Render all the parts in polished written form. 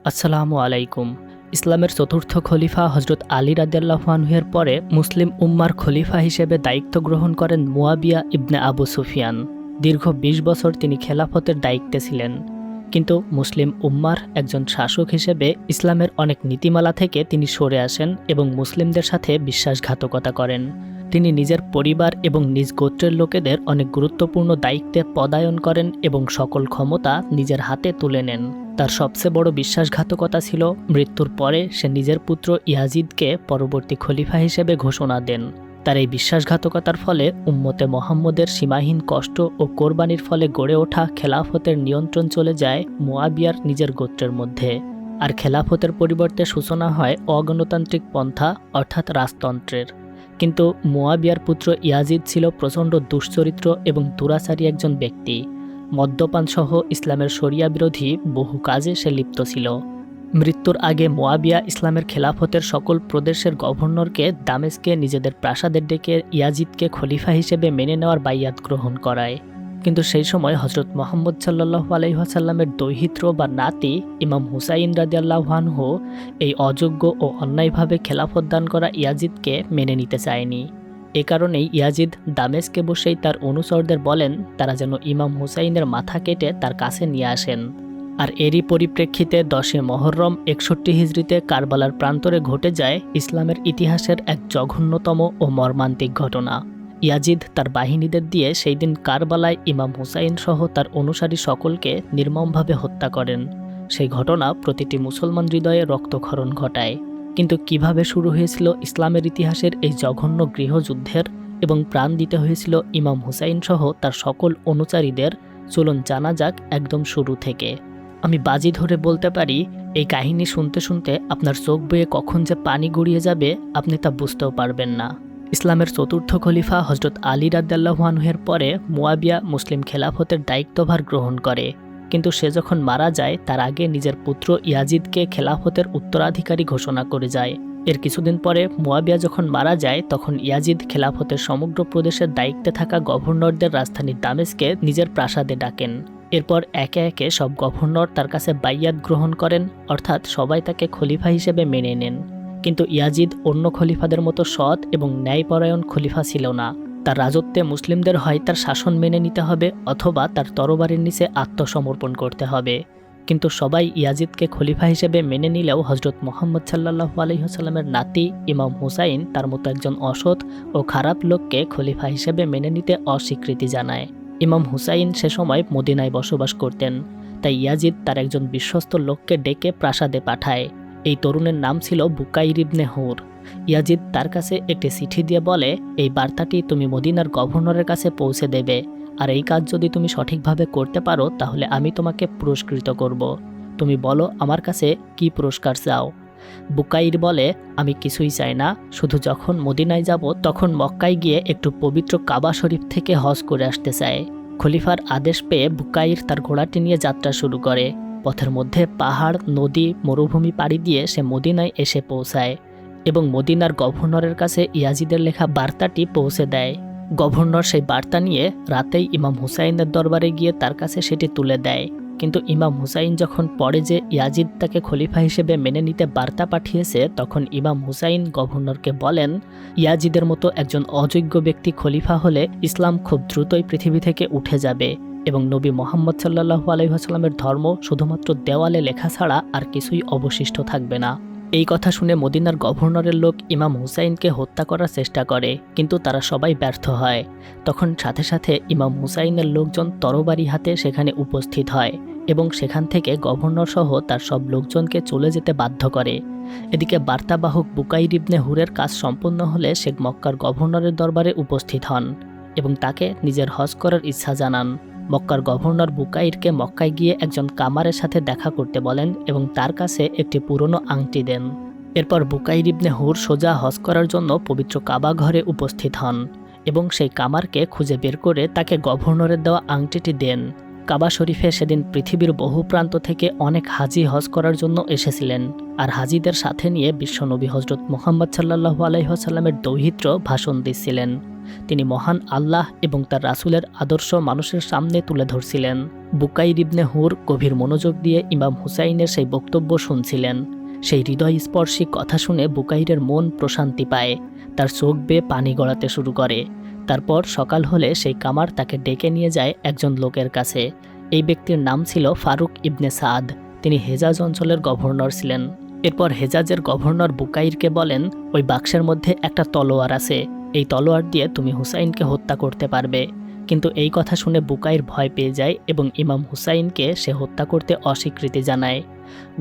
আসসালামু আলাইকুম। ইসলামের চতুর্থ খলিফা হজরত আলী রাদিয়াল্লাহু আনহু-এর পরে মুসলিম উম্মার খলিফা হিসেবে দায়িত্ব গ্রহণ করেন মুয়াবিয়া ইবনে আবু সুফিয়ান। দীর্ঘ ২০ বছর তিনি খেলাফতের দায়িত্বে ছিলেন। কিন্তু মুসলিম উম্মার একজন শাসক হিসেবে ইসলামের অনেক নীতিমালা থেকে তিনি সরে আসেন এবং মুসলিমদের সাথে বিশ্বাসঘাতকতা করেন। তিনি নিজের পরিবার এবং নিজ গোত্রের লোকেদের অনেক গুরুত্বপূর্ণ দায়িত্বে পদায়ন করেন এবং সকল ক্ষমতা নিজের হাতে তুলে নেন। তার সবচেয়ে বড় বিশ্বাসঘাতকতা ছিল মৃত্যুর পরে সে নিজের পুত্র ইয়াজিদকে পরবর্তী খলিফা হিসেবে ঘোষণা দেন। তার এই বিশ্বাসঘাতকতার ফলে উম্মতে মুহাম্মদের সীমাহীন কষ্ট ও কোরবানির ফলে গড়ে ওঠা খেলাফতের নিয়ন্ত্রণ চলে যায় মুয়াবিয়ার নিজের গোত্রের মধ্যে। আর খেলাফতের পরিবর্তে সূচনা হয় অগণতান্ত্রিক পন্থা অর্থাৎ রাজতন্ত্রের। কিন্তু মুয়াবিয়ার পুত্র ইয়াজিদ ছিল প্রচণ্ড দুশ্চরিত্র এবং দুরাচারী একজন ব্যক্তি। মদ্যপান সহ ইসলামের শরিয়া বিরোধী বহু কাজে সে লিপ্ত ছিল। মৃত্যুর আগে মুয়াবিয়া ইসলামের খেলাফতের সকল প্রদেশের গভর্নরকে দামেস্কে নিজেদের প্রাসাদের ডেকে ইয়াজিদকে খলিফা হিসেবে মেনে নেওয়ার বাইয়াত গ্রহণ করায়। কিন্তু সেই সময় হজরত মুহাম্মদ সাল্লাল্লাহু আলাইহি ওয়াসাল্লামের দৌহিত্র বা নাতি ইমাম হুসাইন রাদিয়াল্লাহু আনহু এই অযোগ্য ও অন্যায়ভাবে খেলাফত দান করা ইয়াজিদকে মেনে নিতে চায়নি। এ কারণেই ইয়াজিদ দামেস্কে বসেই তার অনুচরদের বলেন তারা যেন ইমাম হুসাইনের মাথা কেটে তার কাছে নিয়ে আসেন। আর এরই পরিপ্রেক্ষিতে 10 মুহররম 61 হিজরিতে কারবালার প্রান্তরে ঘটে যায় ইসলামের ইতিহাসের এক জঘন্যতম ও মর্মান্তিক ঘটনা। ইয়াজিদ তার বাহিনীদের দিয়ে সেই দিন কারবালায় ইমাম হুসাইন সহ তার অনুসারী সকলকে নির্মমভাবে হত্যা করেন। সেই ঘটনা প্রতিটি মুসলমান হৃদয়ে রক্তক্ষরণ ঘটায়। কিন্তু কিভাবে শুরু হয়েছিল ইসলামের ইতিহাসের এই জঘন্য গৃহযুদ্ধের এবং প্রাণ দিতে হয়েছিল ইমাম হুসাইন সহ তার সকল অনুচারীদের, চলুন জানা যাক একদম শুরু থেকে। আমি বাজি ধরে বলতে পারি এই কাহিনী শুনতে শুনতে আপনার চোখ বেয়ে কখন যে পানি গড়িয়ে যাবে আপনি তা বুঝতেও পারবেন না। ইসলামের চতুর্থ খলিফা হজরত আলী রাদিয়াল্লাহু আনহু-এর পরে মুয়াবিয়া মুসলিম খেলাফতের দায়িত্বভার গ্রহণ করে। কিন্তু সে যখন মারা যায় তার আগে নিজের পুত্র ইয়াজিদকে খেলাফতের উত্তরাধিকারী ঘোষণা করে যায়। এর কিছুদিন পরে মুয়াবিয়া যখন মারা যায় তখন ইয়াজিদ খেলাফতের সমগ্র প্রদেশের দায়িত্বে থাকা গভর্নরদের রাজধানী দামেস্কে নিজের প্রাসাদে ডাকেন। এরপর একে একে সব গভর্নর তার কাছে বাইয়াত গ্রহণ করেন, অর্থাৎ সবাই তাকে খলিফা হিসেবে মেনে নেন। কিন্তু ইয়াজিদ অন্য খলিফাদের মতো সৎ এবং ন্যায়পরায়ণ খলিফা ছিল না। তার রাজত্বে মুসলিমদের হয় তার শাসন মেনে নিতে হবে অথবা তার তরবারির নিচে আত্মসমর্পণ করতে হবে। কিন্তু সবাই ইয়াজিদকে খলিফা হিসেবে মেনে নিলেও হজরত মুহাম্মদ সাল্লাল্লাহু আলাইহি ওয়াসাল্লামের নাতি ইমাম হুসাইন তার মতো একজন অসৎ ও খারাপ লোককে খলিফা হিসেবে মেনে নিতে অস্বীকৃতি জানায়। ইমাম হুসাইন সে সময় মদিনায় বসবাস করতেন, তাই ইয়াজিদ তার একজন বিশ্বস্ত লোককে ডেকে প্রাসাদে পাঠায়। এই তরুণের নাম ছিল বুকাইর ইবনে হুর। ইয়াজিদ তার কাছে একটি চিঠি দিয়ে বলে, এই বার্তাটি তুমি মদিনার গভর্নরের কাছে পৌঁছে দেবে, আর এই কাজ যদি তুমি সঠিকভাবে করতে পারো তাহলে আমি তোমাকে পুরস্কৃত করব। তুমি বলো আমার কাছে কি পুরস্কার চাও। বুকাইর বলে, আমি কিছুই চাই না, শুধু যখন মদিনায় যাব তখন মক্কায় গিয়ে একটু পবিত্র কাবা শরীফ থেকে হজ করে আসতে চায়। খলিফার আদেশ পেয়ে বুকাইর তার ঘোড়াটি নিয়ে যাত্রা শুরু করে। পথের মধ্যে পাহাড়, নদী, মরুভূমি পাড়ি দিয়ে সে মদিনায় এসে পৌঁছায় এবং মদিনার গভর্নরের কাছে ইয়াজিদের লেখা বার্তাটি পৌঁছে দেয়। গভর্নর সেই বার্তা নিয়ে রাতেই ইমাম হুসাইনের দরবারে গিয়ে তার কাছে সেটি তুলে দেয়। কিন্তু ইমাম হুসাইন যখন পড়ে যে ইয়াজিদ তাকে খলিফা হিসেবে মেনে নিতে বার্তা পাঠিয়েছে, তখন ইমাম হুসাইন গভর্নরকে বলেন, ইয়াজিদের মতো একজন অযোগ্য ব্যক্তি খলিফা হলে ইসলাম খুব দ্রুতই পৃথিবী থেকে উঠে যাবে এবং নবী মুহাম্মদ সাল্লাল্লাহু আলাইহি ওয়াসাল্লামের ধর্ম শুধুমাত্র দেওয়ালে লেখা ছাড়া আর কিছুই অবশিষ্ট থাকবে না। এই কথা শুনে মদিনার গভর্নরের লোক ইমাম হুসাইনকে হত্যা করার চেষ্টা করে, কিন্তু তারা সবাই ব্যর্থ হয়। তখন সাথে সাথে ইমাম হুসাইনের লোকজন তরবারি হাতে সেখানে উপস্থিত হয় এবং সেখান থেকে গভর্নর সহ তার সব লোকজনকে চলে যেতে বাধ্য করে। এদিকে বার্তাবাহক বুকাইর ইবনে হুরের কাজ সম্পন্ন হলে সে মক্কার গভর্নরের দরবারে উপস্থিত হন এবং তাকে নিজের হজ করার ইচ্ছা জানান। মক্কার গভর্নর বুকাইরকে মক্কায় গিয়ে একজন কামারের সাথে দেখা করতে বলেন এবং তার কাছে একটি পুরনো আংটি দেন। এরপর বুকাইর ইবনে হুর সোজা হজ করার জন্য পবিত্র কাবা ঘরে উপস্থিত হন এবং সেই কামারকে খুঁজে বের করে তাকে গভর্নরের দেওয়া আংটিটি দেন। কাবা শরীফে সেদিন পৃথিবীর বহু প্রান্ত থেকে অনেক হাজি হজ করার জন্য এসেছিলেন, আর হাজিদের সাথে নিয়ে বিশ্বনবী হজরত মুহাম্মদ সাল্লাল্লাহু আলাইহি ওয়াসাল্লামের দৌহিত্র ভাষণ দিচ্ছিলেন। তিনি মহান আল্লাহ এবং তার রাসূলের আদর্শ মানুষের সামনে তুলে ধরছিলেন। বুকাইর ইবনে হুর গভীর মনোযোগ দিয়ে ইমাম হুসাইনের সেই বক্তব্য শুনছিলেন। সেই হৃদয়স্পর্শী কথা শুনে বুকাইরের মন প্রশান্তি পায়, তার চোখ বেয়ে পানি গড়াতে শুরু করে। তারপর সকাল হলে সেই কামার তাকে ডেকে নিয়ে যায় একজন লোকের কাছে। এই ব্যক্তির নাম ছিল ফারুক ইবনে সাদ। তিনি হেজাজ অঞ্চলের গভর্নর ছিলেন। এরপর হেজাজের গভর্নর বুকাইরকে বলেন, ওই বাক্সের মধ্যে একটা তলোয়ার আছে, এই তলোয়ার দিয়ে তুমি হুসাইনকে হত্যা করতে পারবে। কিন্তু এই কথা শুনে বুকাইর ভয় পেয়ে যায় এবং ইমাম হুসাইনকে সে হত্যা করতে অস্বীকৃতি জানায়।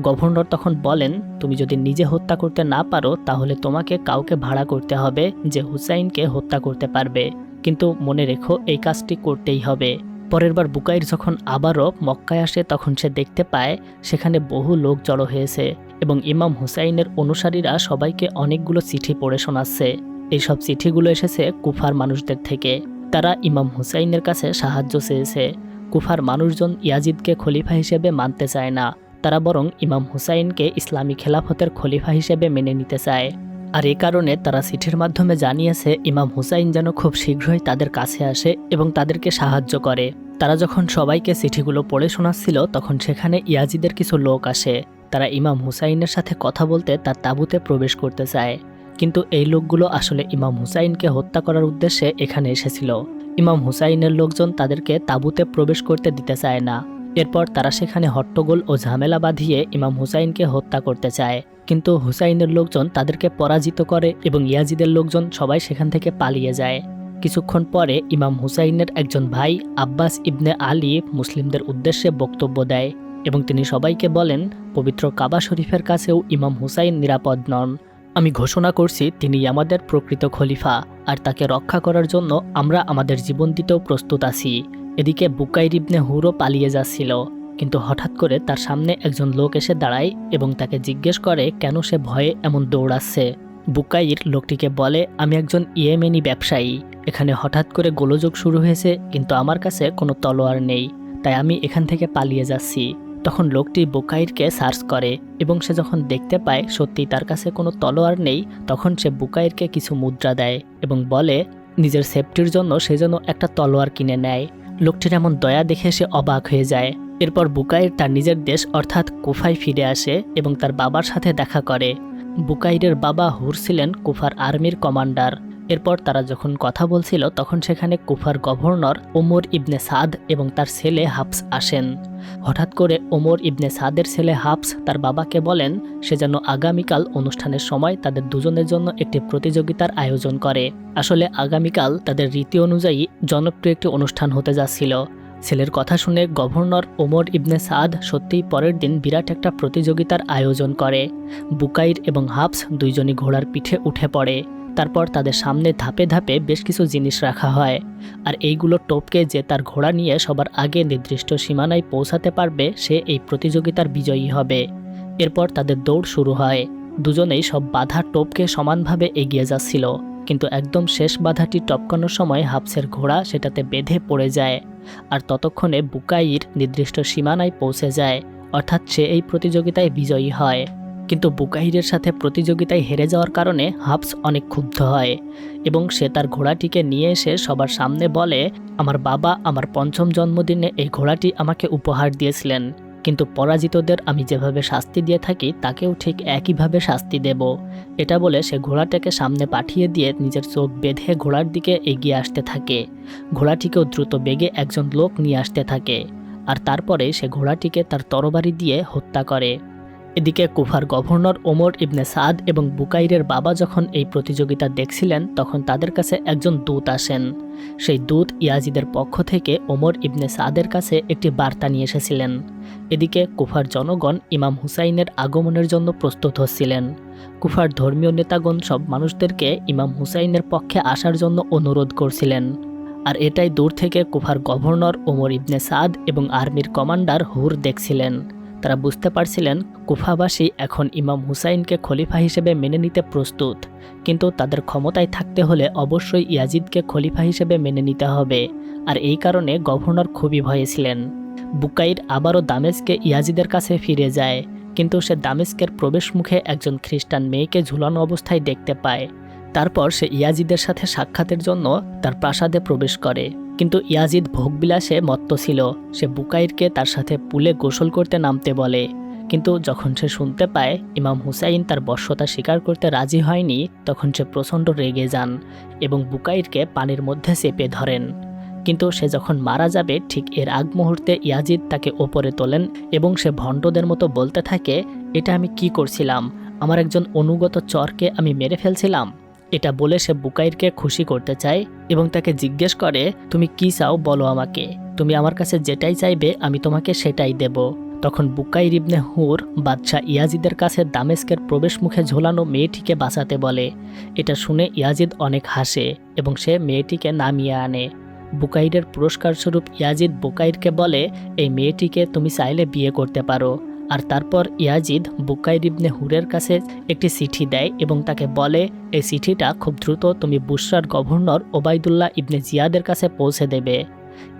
গভর্নর তখন বলেন, তুমি যদি নিজে হত্যা করতে না পারো তাহলে তোমাকে কাউকে ভাড়া করতে হবে যে হুসাইনকে হত্যা করতে পারবে, কিন্তু মনে রেখো এই কাজটি করতেই হবে। পরের বার বুকাইর যখন আবারও মক্কায় আসে তখন সে দেখতে পায় সেখানে বহু লোক জড়ো হয়েছে এবং ইমাম হুসাইনের অনুসারীরা সবাইকে অনেকগুলো চিঠি পড়ে শোনাচ্ছে। এইসব চিঠিগুলো এসেছে কুফার মানুষদের থেকে। তারা ইমাম হুসাইনের কাছে সাহায্য চেয়েছে। কুফার মানুষজন ইয়াজিদকে খলিফা হিসেবে মানতে চায় না, তারা বরং ইমাম হুসাইনকে ইসলামী খেলাফতের খলিফা হিসেবে মেনে নিতে চায়। আর এ কারণে তারা চিঠির মাধ্যমে জানিয়েছে ইমাম হুসাইন যেন খুব শীঘ্রই তাদের কাছে আসে এবং তাদেরকে সাহায্য করে। তারা যখন সবাইকে চিঠিগুলো পড়ে শোনাচ্ছিল তখন সেখানে ইয়াজিদের কিছু লোক আসে। তারা ইমাম হুসাইনের সাথে কথা বলতে তার তাঁবুতে প্রবেশ করতে চায়, কিন্তু এই লোকগুলো আসলে ইমাম হুসাইনকে হত্যা করার উদ্দেশ্যে এখানে এসেছিল। ইমাম হুসাইনের লোকজন তাদেরকে তাঁবুতে প্রবেশ করতে দিতে চায় না। এরপর তারা সেখানে হট্টগোল ও ঝামেলা বাঁধিয়ে ইমাম হুসাইনকে হত্যা করতে চায়, কিন্তু হুসাইনের লোকজন তাদেরকে পরাজিত করে এবং ইয়াজিদের লোকজন সবাই সেখান থেকে পালিয়ে যায়। কিছুক্ষণ পরে ইমাম হুসাইনের একজন ভাই আব্বাস ইবনে আলী মুসলিমদের উদ্দেশ্যে বক্তব্য দেয় এবং তিনি সবাইকে বলেন, পবিত্র কাবা শরীফের কাছেও ইমাম হুসাইন নিরাপদ নন। আমি ঘোষণা করছি তিনি আমাদের প্রকৃত খলিফা, আর তাকে রক্ষা করার জন্য আমরা আমাদের জীবন দিতেও প্রস্তুত আছি। এদিকে বুকাইর ইবনে হুরও পালিয়ে যাচ্ছিল, কিন্তু হঠাৎ করে তার সামনে একজন লোক এসে দাঁড়ায় এবং তাকে জিজ্ঞেস করে কেন সে ভয়ে এমন দৌড়াচ্ছে। বুকাইর লোকটিকে বলে, আমি একজন ইয়েমেনি ব্যবসায়ী, এখানে হঠাৎ করে গোলযোগ শুরু হয়েছে কিন্তু আমার কাছে কোনো তলোয়ার নেই, তাই আমি এখান থেকে পালিয়ে যাচ্ছি। তখন লোকটি বুকাইরকে সার্চ করে এবং সে যখন দেখতে পায় সত্যি তার কাছে কোনো তলোয়ার নেই, তখন সে বুকাইরকে কিছু মুদ্রা দেয় এবং বলে নিজের সেফটির জন্য সে যেন একটা তলোয়ার কিনে নেয়। লোকটির এমন দয়া দেখে সে অবাক হয়ে যায়। এরপর বুকাইর তার নিজের দেশ অর্থাৎ কুফায় ফিরে আসে এবং তার বাবার সাথে দেখা করে। বুকাইরের বাবা হুর ছিলেন কুফার আর্মির কমান্ডার। এরপর তারা যখন কথা বলছিল তখন সেখানে কুফার গভর্নর ওমর ইবনে সাদ এবং তার ছেলে হাফস আসেন। হঠাৎ করে ওমর ইবনে সাদের ছেলে হাফস তার বাবাকে বলেন সে যেন আগামীকাল অনুষ্ঠানের সময় তাদের দুজনের জন্য একটি প্রতিযোগিতার আয়োজন করে। আসলে আগামীকাল তাদের রীতি অনুযায়ী জনপ্রিয় একটি অনুষ্ঠান হতে যাচ্ছিল। ছেলের কথা শুনে গভর্নর ওমর ইবনে সাদ সত্যিই পরের দিন বিরাট একটা প্রতিযোগিতার আয়োজন করে। বুকাইর এবং হাফস দুইজনই ঘোড়ার পিঠে উঠে পড়ে। তারপর তাদের সামনে ধাপে ধাপে বেশ কিছু জিনিস রাখা হয়, আর এইগুলো টপকে যে তার ঘোড়া নিয়ে সবার আগে নির্দিষ্ট সীমানায় পৌঁছাতে পারবে সে এই প্রতিযোগিতার বিজয়ী হবে। এরপর তাদের দৌড় শুরু হয়। দুজনেই সব বাধা টপকে সমানভাবে এগিয়ে যাচ্ছিল, কিন্তু একদম শেষ বাধাটি টপকানোর সময় হাফসের ঘোড়া সেটাতে বেঁধে পড়ে যায়, আর ততক্ষণে বুকাইর নির্দিষ্ট সীমানায় পৌঁছে যায়, অর্থাৎ সে এই প্রতিযোগিতায় বিজয়ী হয়। কিন্তু বুকাইরের সাথে প্রতিযোগিতায় হেরে যাওয়ার কারণে হাফস অনেক ক্ষুব্ধ হয় এবং সে তার ঘোড়াটিকে নিয়ে এসে সবার সামনে বলে, আমার বাবা আমার পঞ্চম জন্মদিনে এই ঘোড়াটি আমাকে উপহার দিয়েছিলেন, কিন্তু পরাজিতদের আমি যেভাবে শাস্তি দিয়ে থাকি তাকেও ঠিক একইভাবে শাস্তি দেব। এটা বলে সে ঘোড়াটাকে সামনে পাঠিয়ে দিয়ে নিজের চোখ বেঁধে ঘোড়ার দিকে এগিয়ে আসতে থাকে। ঘোড়াটিকেও দ্রুত বেগে একজন লোক নিয়ে আসতে থাকে, আর তারপরে সে ঘোড়াটিকে তার তরবারি দিয়ে হত্যা করে। এদিকে কুফার গভর্নর ওমর ইবনে সাদ এবং বুকাইরের বাবা যখন এই প্রতিযোগিতা দেখছিলেন তখন তাদের কাছে একজন দূত আসেন। সেই দূত ইয়াজিদের পক্ষ থেকে ওমর ইবনে সাদের কাছে একটি বার্তা নিয়ে এসেছিলেন। এদিকে কুফার জনগণ ইমাম হুসাইনের আগমনের জন্য প্রস্তুত হচ্ছিলেন। কুফার ধর্মীয় নেতাগণ সব মানুষদেরকে ইমাম হুসাইনের পক্ষে আসার জন্য অনুরোধ করছিলেন, আর এটাই দূর থেকে কুফার গভর্নর ওমর ইবনে সাদ এবং আর্মির কমান্ডার হুর দেখছিলেন। তারা বুঝতে পারছিলেন কুফাবাসী এখন ইমাম হুসাইনকে খলিফা হিসেবে মেনে নিতে প্রস্তুত, কিন্তু তাদের ক্ষমতায় থাকতে হলে অবশ্যই ইয়াজিদকে খলিফা হিসেবে মেনে নিতে হবে, আর এই কারণে গভর্নর খুবই ভয়ে ছিলেন। বুকাইর আবারও দামেস্কে ইয়াজিদের কাছে ফিরে যায়, কিন্তু সে দামেস্কের প্রবেশ মুখে একজন খ্রিস্টান মেয়েকে ঝুলানো অবস্থায় দেখতে পায়। তারপর সে ইয়াজিদের সাথে সাক্ষাতের জন্য তার প্রাসাদে প্রবেশ করে। কিন্তু ইয়াজিদ ভোগবিলাসে মত্ত ছিল। সে বুকাইরকে তার সাথে পুলে গোসল করতে নামতে বলে। কিন্তু যখন সে শুনতে পায় ইমাম হুসাইন তার বশ্যতা স্বীকার করতে রাজি হয়নি, তখন সে প্রচণ্ড রেগে যান এবং বুকাইরকে পানির মধ্যে চেপে ধরেন। কিন্তু সে যখন মারা যাবে ঠিক এর আগ মুহূর্তে ইয়াজিদ তাকে ওপরে তোলেন এবং সে ভণ্ডদের মতো বলতে থাকে, এটা আমি কি করছিলাম? আমার একজন অনুগত চরকে আমি মেরে ফেলছিলাম। এটা বলে সে বুকাইরকে খুশি করতে চায় এবং তাকে জিজ্ঞেস করে, তুমি কি চাও বলো আমাকে, তুমি আমার কাছে যেটাই চাইবে আমি তোমাকে সেটাই দেব। তখন বুকাইর ইবনে হুর বাদশাহ ইয়াজিদের কাছে দামেস্কের প্রবেশ মুখে ঝোলানো মেয়েটিকে বাঁচাতে বলে। এটা শুনে ইয়াজিদ অনেক হাসে এবং সে মেয়েটিকে নামিয়ে আনে। বুকাইরের পুরস্কার স্বরূপ ইয়াজিদ বুকাইরকে বলে, এই মেয়েটিকে তুমি চাইলে বিয়ে করতে পারো। আর তারপর ইয়াজিদ বুকাইর ইবনে হুরের কাছে একটি চিঠি দেয় এবং তাকে বলে, এই চিঠিটা খুব দ্রুত তুমি বুসরার গভর্নর ওবায়দুল্লাহ ইবনে জিয়াদের কাছে পৌঁছে দেবে।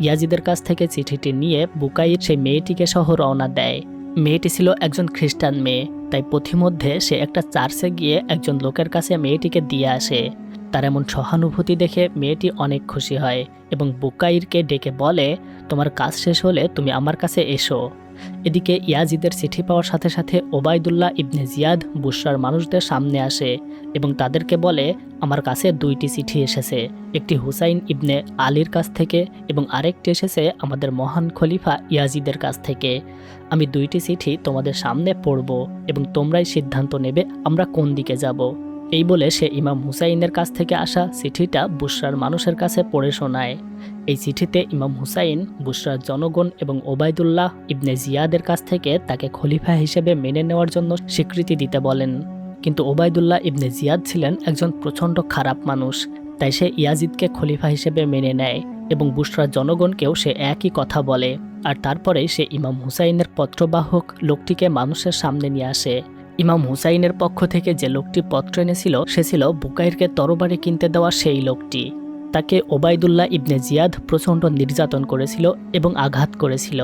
ইয়াজিদের কাছ থেকে চিঠিটি নিয়ে বুকাইর সেই মেয়েটিকে সহ রওনা দেয়। মেয়েটি ছিল একজন খ্রিস্টান মেয়ে, তাই পথিমধ্যে সে একটা চার্চে গিয়ে একজন লোকের কাছে মেয়েটিকে দিয়ে আসে। তার এমন সহানুভূতি দেখে মেয়েটি অনেক খুশি হয় এবং বুকাইরকে ডেকে বলে, তোমার কাজ শেষ হলে তুমি আমার কাছে এসো। এদিকে ইয়াজিদের চিঠি পাওয়ার সাথে সাথে ওবায়দুল্লাহ ইবনে জিয়াদ বুসরার মানুষদের সামনে আসে এবং তাদেরকে বলে, আমার কাছে দুইটি চিঠি এসেছে, একটি হুসাইন ইবনে আলীর কাছ থেকে এবং আরেকটি এসেছে আমাদের মহান খলিফা ইয়াজিদের কাছ থেকে। আমি দুইটি চিঠি তোমাদের সামনে পড়ব এবং তোমরাই সিদ্ধান্ত নেবে আমরা কোন দিকে যাব। এই বলে সে ইমাম হুসাইনের কাছ থেকে আসা চিঠিটা বুসরার মানুষের কাছে পড়ে শোনায়। এই চিঠিতে ইমাম হুসাইন বুসরার জনগণ এবং ওবায়দুল্লাহ ইবনে জিয়াদের কাছ থেকে তাকে খলিফা হিসেবে মেনে নেওয়ার জন্য স্বীকৃতি দিতে বলেন। কিন্তু ওবায়দুল্লাহ ইবনে জিয়াদ ছিলেন একজন প্রচণ্ড খারাপ মানুষ, তাই সে ইয়াজিদকে খলিফা হিসেবে মেনে নেয় এবং বুসরার জনগণকেও সে একই কথা বলে। আর তারপরেই সে ইমাম হুসাইনের পত্রবাহক লোকটিকে মানুষের সামনে নিয়ে আসে। ইমাম হুসাইনের পক্ষ থেকে যে লোকটি পত্র এনেছিল সে ছিল বুকাইরকে তরবারি কিনতে দেওয়া সেই লোকটি। তাকে ওবায়দুল্লাহ ইবনে জিয়াদ প্রচণ্ড নির্যাতন করেছিল এবং আঘাত করেছিল।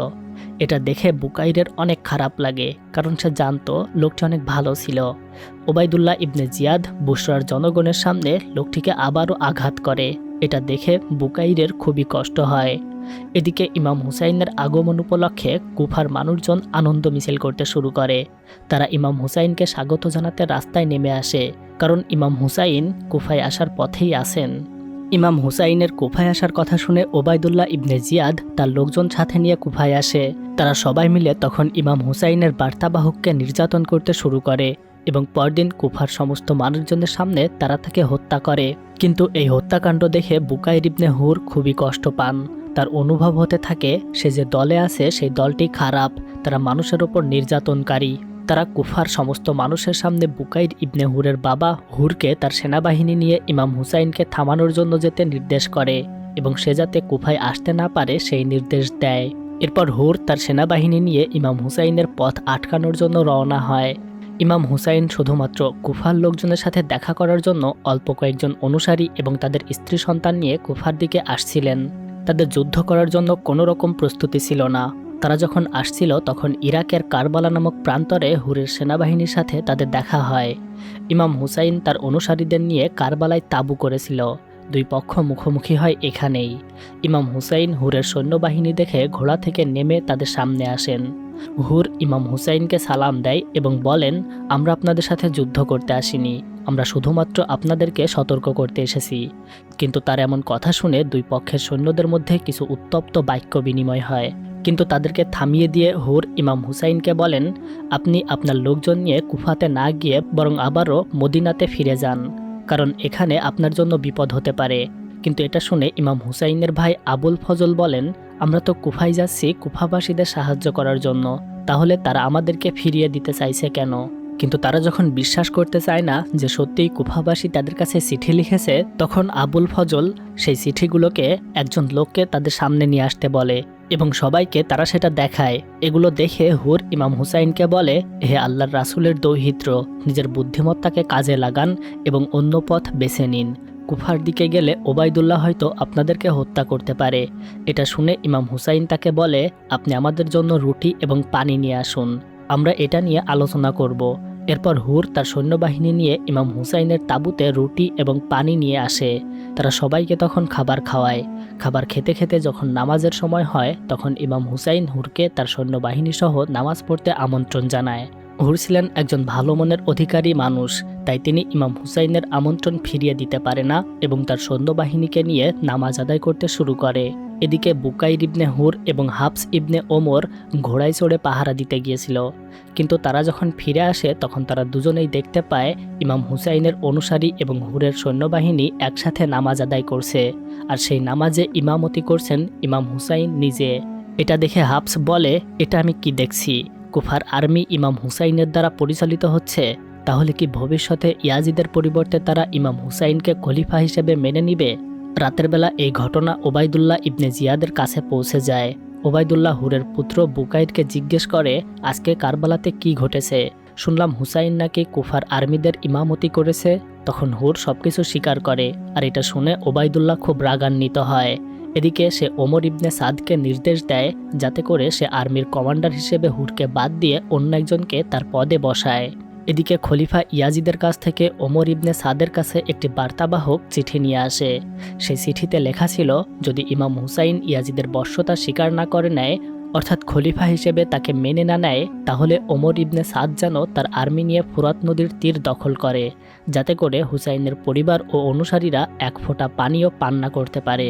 এটা দেখে বুকাইরের অনেক খারাপ লাগে, কারণ সে জানতো লোকটি অনেক ভালো ছিল। ওবায়দুল্লাহ ইবনে জিয়াদ বুসরার জনগণের সামনে লোকটিকে আবারও আঘাত করে। এটা দেখে বুকাইরের খুবই কষ্ট হয়। এদিকে ইমাম হুসাইনের আগমন উপলক্ষে কুফার মানুষজন আনন্দ মিছিল করতে শুরু করে। তারা ইমাম হুসাইনকে স্বাগত জানাতে রাস্তায় নেমে আসে, কারণ ইমাম হুসাইন কুফায় আসার পথেই আছেন। ইমাম হুসাইনের কুফায় আসার কথা শুনে ওবায়দুল্লাহ ইবনে জিয়াদ তার লোকজন সাথে নিয়ে কুফায় আসে। তারা সবাই মিলে তখন ইমাম হুসাইনের বার্তাবাহককে নির্যাতন করতে শুরু করে এবং পরদিন কুফার সমস্ত মানুষজনের সামনে তারা তাকে হত্যা করে। কিন্তু এই হত্যাকাণ্ড দেখে বুকাইর ইবনে হুর খুবই কষ্ট পান। তার অনুভব হতে থাকে সে যে দলে আছে সেই দলটি খারাপ, তারা মানুষের ওপর নির্যাতনকারী। তারা কুফার সমস্ত মানুষের সামনে বুকাইর ইবনে হুরের বাবা হুরকে তার সেনাবাহিনী নিয়ে ইমাম হুসাইনকে থামানোর জন্য যেতে নির্দেশ করে এবং সে যাতে কুফায় আসতে না পারে সেই নির্দেশ দেয়। এরপর হুর তার সেনাবাহিনী নিয়ে ইমাম হুসাইনের পথ আটকানোর জন্য রওনা হয়। ইমাম হুসাইন শুধুমাত্র কুফার লোকজনের সাথে দেখা করার জন্য অল্প কয়েকজন অনুসারী এবং তাদের স্ত্রী সন্তান নিয়ে কুফার দিকে আসছিলেন। তাদের যুদ্ধ করার জন্য কোনো রকম প্রস্তুতি ছিল না। তারা যখন আসছিল তখন ইরাকের কারবালা নামক প্রান্তরে হুরের সেনাবাহিনীর সাথে তাদের দেখা হয়। ইমাম হুসাইন তার অনুসারীদের নিয়ে কারবালায় তাঁবু করেছিল। দুই পক্ষ মুখোমুখি হয় এখানেই। ইমাম হুসাইন হুরের সৈন্যবাহিনী দেখে ঘোড়া থেকে নেমে তাদের সামনে আসেন। হুর ইমাম হুসাইনকে সালাম দেয় এবং বলেন, আমরা আপনাদের সাথে যুদ্ধ করতে আসিনি, আমরা শুধুমাত্র আপনাদেরকে সতর্ক করতে এসেছি। কিন্তু তার এমন কথা শুনে দুই পক্ষের সৈন্যদের মধ্যে কিছু উত্তপ্ত বাক্য বিনিময় হয়। কিন্তু তাদেরকে থামিয়ে দিয়ে হুর ইমাম হুসাইনকে বলেন, আপনি আপনার লোকজন নিয়ে কুফাতে না গিয়ে বরং আবারও মদিনাতে ফিরে যান, কারণ এখানে আপনার জন্য বিপদ হতে পারে। কিন্তু এটা শুনে ইমাম হুসাইনের ভাই আবুল ফজল বলেন, আমরা তো কুফায় যাচ্ছি কুফাবাসীদের সাহায্য করার জন্য, তাহলে তারা আমাদেরকে ফিরিয়ে দিতে চাইছে কেন? কিন্তু তারা যখন বিশ্বাস করতে চায় না যে সত্যিই কুফাবাসী তাদের কাছে চিঠি লিখেছে, তখন আবুল ফজল সেই চিঠিগুলোকে একজন লোককে তাদের সামনে নিয়ে আসতে বলে এবং সবাইকে তারা সেটা দেখায়। এগুলো দেখে হুর ইমাম হুসাইনকে বলে, হে আল্লাহর রাসূলের দৌহিত্র, নিজের বুদ্ধিমত্তাকে কাজে লাগান এবং অন্য পথ বেছে নিন। কুফার দিকে গেলে ওবায়দুল্লাহ হয়তো আপনাদেরকে হত্যা করতে পারে। এটা শুনে ইমাম হুসাইন তাকে বলে, আপনি আমাদের জন্য রুটি এবং পানি নিয়ে আসুন, আমরা এটা নিয়ে আলোচনা করব। এরপর হুর তার সৈন্যবাহিনী নিয়ে ইমাম হুসাইনের তাঁবুতে রুটি এবং পানি নিয়ে আসে। তারা সবাইকে তখন খাবার খাওয়ায়। খাবার খেতে খেতে যখন নামাজের সময় হয় তখন ইমাম হুসাইন হুরকে তার সৈন্যবাহিনী সহ নামাজ পড়তে আমন্ত্রণ জানায়। হুর ছিলেন একজন ভালো মনের অধিকারী মানুষ, তাই তিনি ইমাম হুসাইনের আমন্ত্রণ ফিরিয়ে দিতে পারে না এবং তার সৈন্যবাহিনীকে নিয়ে নামাজ আদায় করতে শুরু করে। এদিকে বুকাইর ইবনে হুর এবং হাফস ইবনে ওমর ঘোড়ায় চড়ে পাহারা দিতে গিয়েছিল, কিন্তু তারা যখন ফিরে আসে তখন তারা দুজনেই দেখতে পায় ইমাম হুসাইনের অনুসারী এবং হুরের সৈন্যবাহিনী একসাথে নামাজ আদায় করছে, আর সেই নামাজে ইমামতি করছেন ইমাম হুসাইন নিজে। এটা দেখে হাফস বলে, এটা আমি কি দেখছি? কুফার আর্মি ইমাম হুসাইনের দ্বারা পরিচালিত হচ্ছে। তাহলে কি ভবিষ্যতে ইয়াজিদের পরিবর্তে তারা ইমাম হুসাইনকে খলিফা হিসেবে মেনে নিবে? রাতের বেলা এই ঘটনা ওবায়দুল্লাহ ইবনে জিয়াদের কাছে পৌঁছে যায়। ওবায়দুল্লাহ হুরের পুত্র বুকাইরকে জিজ্ঞেস করে, আজকে কারবালাতে কি ঘটেছে? শুনলাম হুসাইন নাকি কুফার আর্মিদের ইমামতি করেছে। তখন হুর সবকিছু স্বীকার করে, আর এটা শুনে ওবায়দুল্লাহ খুব রাগান্বিত হয়। এদিকে সে ওমর ইবনে সাদকে নির্দেশ দেয় যাতে করে সে আর্মির কমান্ডার হিসেবে হুরকে বাদ দিয়ে অন্য একজনকে তার পদে বসায়। এদিকে খলিফা ইয়াজিদের কাছ থেকে ওমর ইবনে সাদের কাছে একটি বার্তাবাহক চিঠি নিয়ে আসে। সেই চিঠিতে লেখা ছিল, যদি ইমাম হুসাইন ইয়াজিদের বশ্যতা স্বীকার না করে নেয়, অর্থাৎ খলিফা হিসেবে তাকে মেনে না নেয়, তাহলে ওমর ইবনে সাদ যেন তার আর্মি নিয়ে ফুরাত নদীর তীর দখল করে, যাতে করে হুসাইনের পরিবার ও অনুসারীরা এক ফোঁটা পানিও পান না করতে পারে,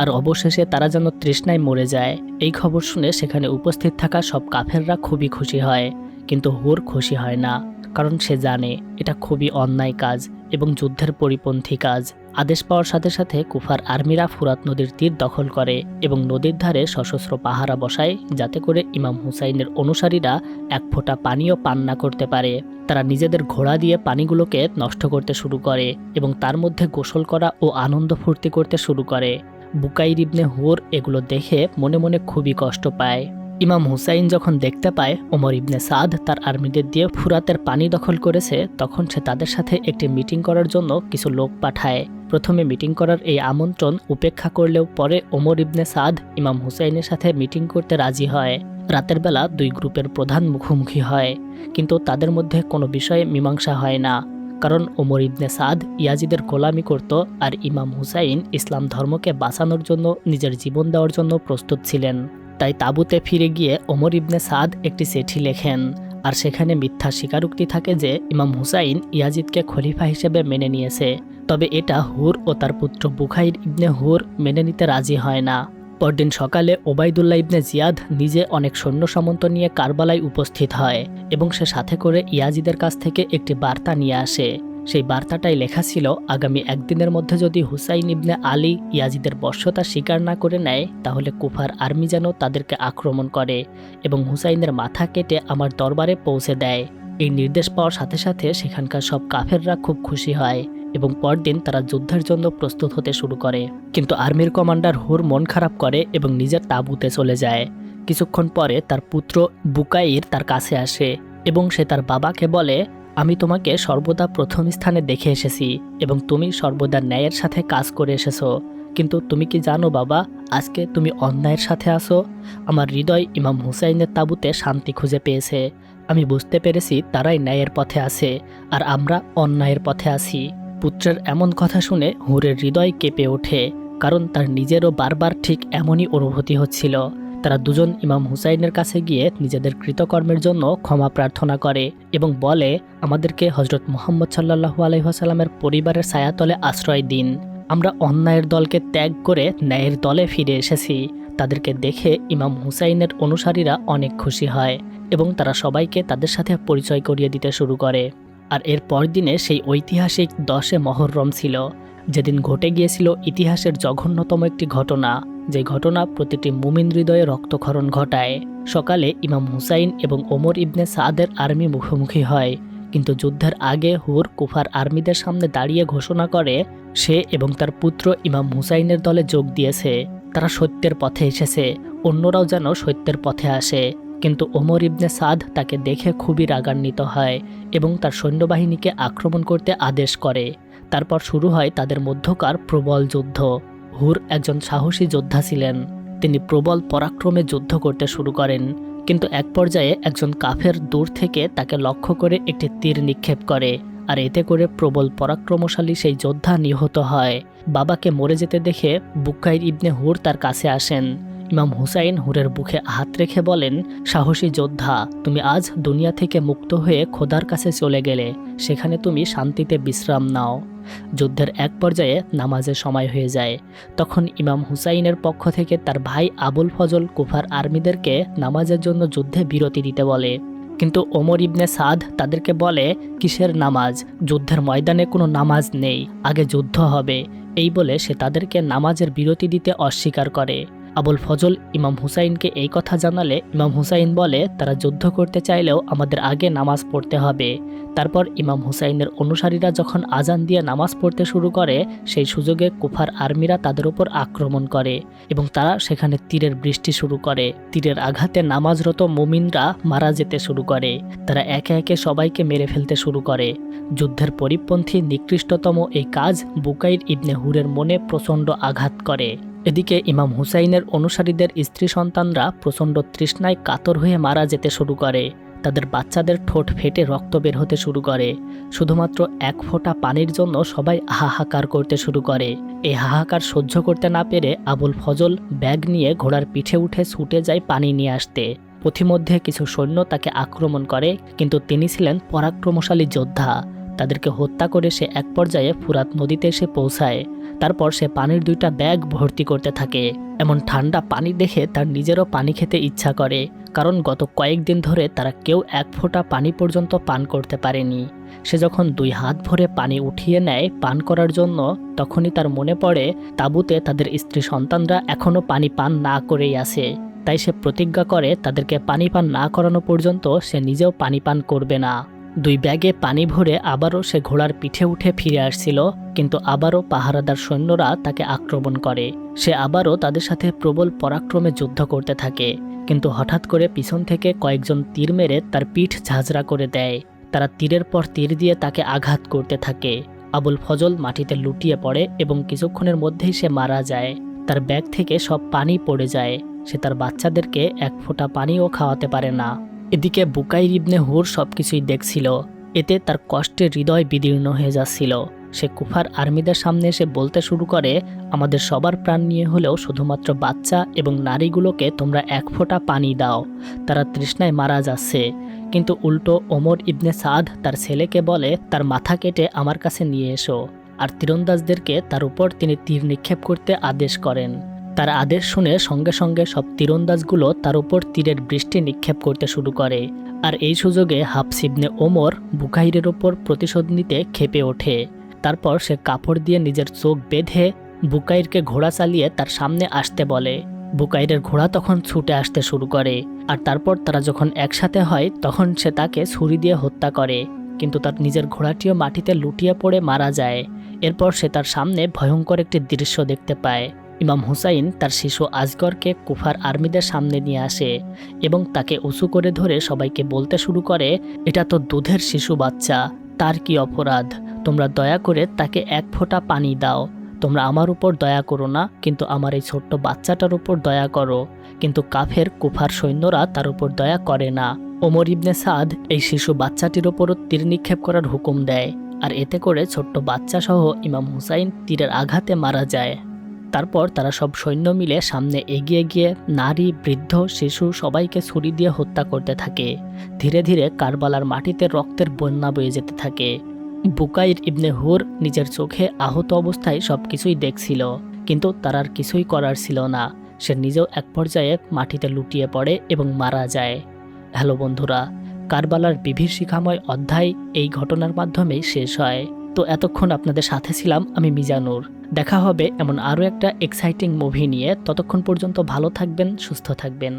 আর অবশেষে তারা যেন তৃষ্ণায় মরে যায়। এই খবর শুনে সেখানে উপস্থিত থাকা সব কাফেররা খুবই খুশি হয়, কিন্তু হুর খুশি হয় না, কারণ সে জানে এটা খুবই অন্যায় কাজ এবং যুদ্ধের পরিপন্থী কাজ। আদেশ পাওয়ার সাথে সাথে কুফার আর্মিরা ফুরাত নদীর তীর দখল করে এবং নদীর ধারে সশস্ত্র পাহারা বসায়, যাতে করে ইমাম হুসাইনের অনুসারীরা এক ফোঁটা পানিও পান না করতে পারে। তারা নিজেদের ঘোড়া দিয়ে পানিগুলোকে নষ্ট করতে শুরু করে এবং তার মধ্যে গোসল করা ও আনন্দ ফুর্তি করতে শুরু করে। বুকাইর ইবনে হুর এগুলো দেখে মনে মনে খুবই কষ্ট পায়। ইমাম হুসাইন যখন দেখতে পায় ওমর ইবনে সাদ তার আর্মিদের দিয়ে ফুরাতের পানি দখল করেছে, তখন সে তাদের সাথে একটি মিটিং করার জন্য কিছু লোক পাঠায়। প্রথমে মিটিং করার এই আমন্ত্রণ উপেক্ষা করলেও পরে ওমর ইবনে সাদ ইমাম হুসাইনের সাথে মিটিং করতে রাজি হয়। রাতের বেলা দুই গ্রুপের প্রধান মুখোমুখি হয়, কিন্তু তাদের মধ্যে কোনো বিষয়ে মীমাংসা হয় না, কারণ ওমর ইবনে সাদ ইয়াজিদের গোলামি করত আর ইমাম হুসাইন ইসলাম ধর্মকে বাঁচানোর জন্য নিজের জীবন দেওয়ার জন্য প্রস্তুত ছিলেন। তাই তাঁবুতে ফিরে গিয়ে ওমর ইবনে সাদ একটি চিঠি লেখেন, আর সেখানে মিথ্যা স্বীকারোক্তি থাকে যে ইমাম হুসাইন ইয়াজিদকে খলিফা হিসেবে মেনে নিয়েছে। তবে এটা হুর ও তার পুত্র বুখাইর ইবনে হুর মেনে নিতে রাজি হয় না। পরদিন সকালে ওবায়দুল্লাহ ইবনে জিয়াদ নিজে অনেক সৈন্য সামন্ত নিয়ে কারবালায় উপস্থিত হয় এবং সে সাথে করে ইয়াজিদের কাছ থেকে একটি বার্তা নিয়ে আসে। সেই বার্তাটাই লেখা ছিল, আগামী একদিনের মধ্যে যদি হুসাইন ইবনে আলী ইয়াজিদের বশ্যতা স্বীকার না করে নেয়, তাহলে কুফার আর্মি যেন তাদেরকে আক্রমণ করে এবং হুসাইনের মাথা কেটে আমার দরবারে পৌঁছে দেয়। এই নির্দেশ পাওয়ার সাথে সাথে সেখানকার সব কাফেররা খুব খুশি হয় এবং পরদিন তারা যুদ্ধের জন্য প্রস্তুত হতে শুরু করে। কিন্তু আর্মির কমান্ডার হুর মন খারাপ করে এবং নিজের তাঁবুতে চলে যায়। কিছুক্ষণ পরে তার পুত্র বুকাইর তার কাছে আসে এবং সে তার বাবাকে বলে, আমি তোমাকে সর্বদা প্রথম স্থানে দেখে এসেছি এবং তুমি সর্বদা ন্যায়ের সাথে কাজ করে এসেছো, কিন্তু তুমি কি জানো বাবা, আজকে তুমি অন্যায়ের সাথে আসো। আমার হৃদয় ইমাম হুসাইনের তাঁবুতে শান্তি খুঁজে পেয়েছে। আমি বুঝতে পেরেছি তারাই ন্যায়ের পথে আছে আর আমরা অন্যায়ের পথে আছি। পুত্রের এমন কথা শুনে হুরের হৃদয় কেঁপে ওঠে, কারণ তার নিজেরও বারবার ঠিক এমনই অনুভূতি হচ্ছিল। তারা দুজন ইমাম হুসাইনের কাছে গিয়ে নিজেদের কৃতকর্মের জন্য ক্ষমা প্রার্থনা করে এবং বলে, আমাদেরকে হজরত মুহাম্মদ সাল্লাল্লাহু আলাইহি ওয়াসাল্লামের পরিবারের ছায়াতলে আশ্রয় দিন। আমরা অন্যায়ের দলকে ত্যাগ করে ন্যায়ের দলে ফিরে এসেছি। তাদেরকে দেখে ইমাম হুসাইনের অনুসারীরা অনেক খুশি হয় এবং তারা সবাইকে তাদের সাথে পরিচয় করিয়ে দিতে শুরু করে। আর এর পরদিনে সেই ঐতিহাসিক 10 মুহররম ছিল, যেদিন ঘটে গিয়েছিল ইতিহাসের জঘন্যতম একটি ঘটনা, যে ঘটনা প্রতিটি মুমিন হৃদয়ে রক্তক্ষরণ ঘটায়। সকালে ইমাম হুসাইন এবং ওমর ইবনে সাদের আর্মি মুখোমুখি হয়, কিন্তু যুদ্ধের আগে হুর কুফার আর্মিদের সামনে দাঁড়িয়ে ঘোষণা করে সে এবং তার পুত্র ইমাম হুসাইনের দলে যোগ দিয়েছে। তারা সত্যের পথে এসেছে, অন্যরাও যেন সত্যের পথে আসে। কিন্তু ওমর ইবনে সাদ তাকে দেখে খুবই রাগান্বিত হয় এবং তার সৈন্যবাহিনীকে আক্রমণ করতে আদেশ করে। তারপর শুরু হয় তাদের মধ্যকার প্রবল যুদ্ধ। হুর একজন সাহসী যোদ্ধা ছিলেন, তিনি প্রবল পরাক্রমে যুদ্ধ করতে শুরু করেন, কিন্তু এক পর্যায়ে একজন কাফের দূর থেকে তাকে লক্ষ্য করে একটি তীর নিক্ষেপ করে, আর এতে করে প্রবল পরাক্রমশালী সেই যোদ্ধা নিহত হয়। বাবাকে মরে যেতে দেখে বুকাইর ইবনে হুর তার কাছে আসেন। ইমাম হুসাইন হুরের বুকে হাত রেখে বলেন, সাহসী যোদ্ধা, তুমি আজ দুনিয়া থেকে মুক্ত হয়ে খোদার কাছে চলে গেলে, সেখানে তুমি শান্তিতে বিশ্রাম নাও। যুদ্ধের এক পর্যায়ে নামাজের সময় হয়ে যায়। তখন ইমাম হুসাইনের পক্ষ থেকে তার ভাই আবুল ফজল কুফার আর্মিদেরকে নামাজের জন্য যুদ্ধে বিরতি দিতে বলে। কিন্তু ওমর ইবনে সাদ তাদেরকে বলে, কিসের নামাজ? যুদ্ধের ময়দানে কোনো নামাজ নেই, আগে যুদ্ধ হবে। এই বলে সে তাদেরকে নামাজের বিরতি দিতে অস্বীকার করে। আবুল ফজল ইমাম হুসাইনকে এই কথা জানালে ইমাম হুসাইন বলে, তারা যুদ্ধ করতে চাইলেও আমাদের আগে নামাজ পড়তে হবে। তারপর ইমাম হুসাইনের অনুসারীরা যখন আজান দিয়ে নামাজ পড়তে শুরু করে, সেই সুযোগে কুফার আর্মিরা তাদের উপর আক্রমণ করে এবং তারা সেখানে তীরের বৃষ্টি শুরু করে। তীরের আঘাতে নামাজরত মুমিনরা মারা যেতে শুরু করে। তারা একে একে সবাইকে মেরে ফেলতে শুরু করে। যুদ্ধের পরিপন্থী নিকৃষ্টতম এই কাজ বুকাইর ইবনে হুরের মনে প্রচণ্ড আঘাত করে। এদিকে ইমাম হুসাইনের অনুসারীদের স্ত্রী সন্তানরা প্রচণ্ড তৃষ্ণায় কাতর হয়ে মারা যেতে শুরু করে। তাদের বাচ্চাদের ঠোঁট ফেটে রক্ত বের হতে শুরু করে। শুধুমাত্র এক ফোঁটা পানির জন্য সবাই হাহাকার করতে শুরু করে। এই হাহাকার সহ্য করতে না পেরে আবুল ফজল ব্যাগ নিয়ে ঘোড়ার পিঠে উঠে ছুটে যায় পানি নিয়ে আসতে। পথিমধ্যে কিছু সৈন্য তাকে আক্রমণ করে, কিন্তু তিনি ছিলেন পরাক্রমশালী যোদ্ধা। তাদেরকে হত্যা করে সে এক পর্যায়ে ফুরাত নদীতে এসে পৌঁছায়। তারপর সে পানির 2টা ব্যাগ ভর্তি করতে থাকে। এমন ঠান্ডা পানি দেখে তার নিজেরও পানি খেতে ইচ্ছা করে, কারণ গত কয়েকদিন ধরে তারা কেউ এক ফোঁটা পানি পর্যন্ত পান করতে পারেনি। সে যখন 2 হাত ভরে পানি উঠিয়ে নেয় পান করার জন্য, তখনই তার মনে পড়ে তাঁবুতে তাদের স্ত্রী সন্তানরা এখনও পানি পান না করেই আছে। তাই সে প্রতিজ্ঞা করে তাদেরকে পানি পান না করানো পর্যন্ত সে নিজেও পানি পান করবে না। 2 ব্যাগে পানি ভরে আবারও সে ঘোড়ার পিঠে উঠে ফিরে আসছিল, কিন্তু আবারও পাহারাদার সৈন্যরা তাকে আক্রমণ করে। সে আবারও তাদের সাথে প্রবল পরাক্রমে যুদ্ধ করতে থাকে, কিন্তু হঠাৎ করে পিছন থেকে কয়েকজন তীর মেরে তার পিঠ ঝাঁঝরা করে দেয়। তারা তীরের পর তীর দিয়ে তাকে আঘাত করতে থাকে। আবুল ফজল মাটিতে লুটিয়ে পড়ে এবং কিছুক্ষণের মধ্যেই সে মারা যায়। তার ব্যাগ থেকে সব পানি পড়ে যায়। সে তার বাচ্চাদেরকে এক ফোঁটা পানিও খাওয়াতে পারে না। এদিকে বুকাইর ইবনে হুর সবকিছুই দেখছিল। এতে তার কষ্টে হৃদয় বিদীর্ণ হয়ে যাচ্ছিল। সে কুফার আর্মিদের সামনে এসে বলতে শুরু করে, আমাদের সবার প্রাণ নিয়ে হলেও শুধুমাত্র বাচ্চা এবং নারীগুলোকে তোমরা এক ফোঁটা পানি দাও, তারা তৃষ্ণায় মারা যাচ্ছে। কিন্তু উল্টো ওমর ইবনে সাদ তার ছেলেকে বলে, তার মাথা কেটে আমার কাছে নিয়ে এসো। আর তীরন্দাজদেরকে তার উপর তিনি তীর নিক্ষেপ করতে আদেশ করেন। তার আদেশ শুনে সঙ্গে সঙ্গে সব তীরন্দাজগুলো তার উপর তীরের বৃষ্টি নিক্ষেপ করতে শুরু করে। আর এই সুযোগে হাফস ইবনে ওমর বুকাইরের ওপর প্রতিশোধ নিতে ক্ষেপে ওঠে। তারপর সে কাপড় দিয়ে নিজের চোখ বেঁধে বুকাইরকে ঘোড়া চালিয়ে তার সামনে আসতে বলে। বুকাইরের ঘোড়া তখন ছুটে আসতে শুরু করে, আর তারপর তারা যখন একসাথে হয় তখন সে তাকে ছুরি দিয়ে হত্যা করে, কিন্তু তার নিজের ঘোড়াটিও মাটিতে লুটিয়ে পড়ে মারা যায়। এরপর সে তার সামনে ভয়ঙ্কর একটি দৃশ্য দেখতে পায়। ইমাম হুসাইন তার শিশু আজগরকে কুফার আর্মিদের সামনে নিয়ে আসে এবং তাকে উঁচু করে ধরে সবাইকে বলতে শুরু করে, এটা তো দুধের শিশু বাচ্চা, তার কি অপরাধ? তোমরা দয়া করে তাকে এক ফোঁটা পানি দাও। তোমরা আমার উপর দয়া করো না, কিন্তু আমার এই ছোট্ট বাচ্চাটার উপর দয়া করো। কিন্তু কাফের কুফার সৈন্যরা তার উপর দয়া করে না। ওমর ইবনে সাদ এই শিশু বাচ্চাটির ওপরও তীর নিক্ষেপ করার হুকুম দেয়, আর এতে করে ছোট্ট বাচ্চা সহ ইমাম হুসাইন তীরের আঘাতে মারা যায়। তারপর তারা সব সৈন্য মিলে সামনে এগিয়ে গিয়ে নারী, বৃদ্ধ, শিশু সবাইকে ছুরি দিয়ে হত্যা করতে থাকে। ধীরে ধীরে কারবালার মাটিতে রক্তের বন্যা বয়ে যেতে থাকে। বুকাইর ইবনে হুর নিজের চোখে আহত অবস্থায় সবকিছুই দেখছিল, কিন্তু তার আর কিছুই করার ছিল না। সে নিজেও এক পর্যায়ে মাটিতে লুটিয়ে পড়ে এবং মারা যায়। হ্যালো বন্ধুরা, কারবালার বিভীষিকাময় অধ্যায় এই ঘটনার মাধ্যমেই শেষ হয়। তো এতক্ষণ আপনাদের সাথে ছিলাম আমি মিজানুর। দেখা হবে এমন আরও একটা এক্সাইটিং মুভি নিয়ে। ততক্ষণ পর্যন্ত ভালো থাকবেন, সুস্থ থাকবেন।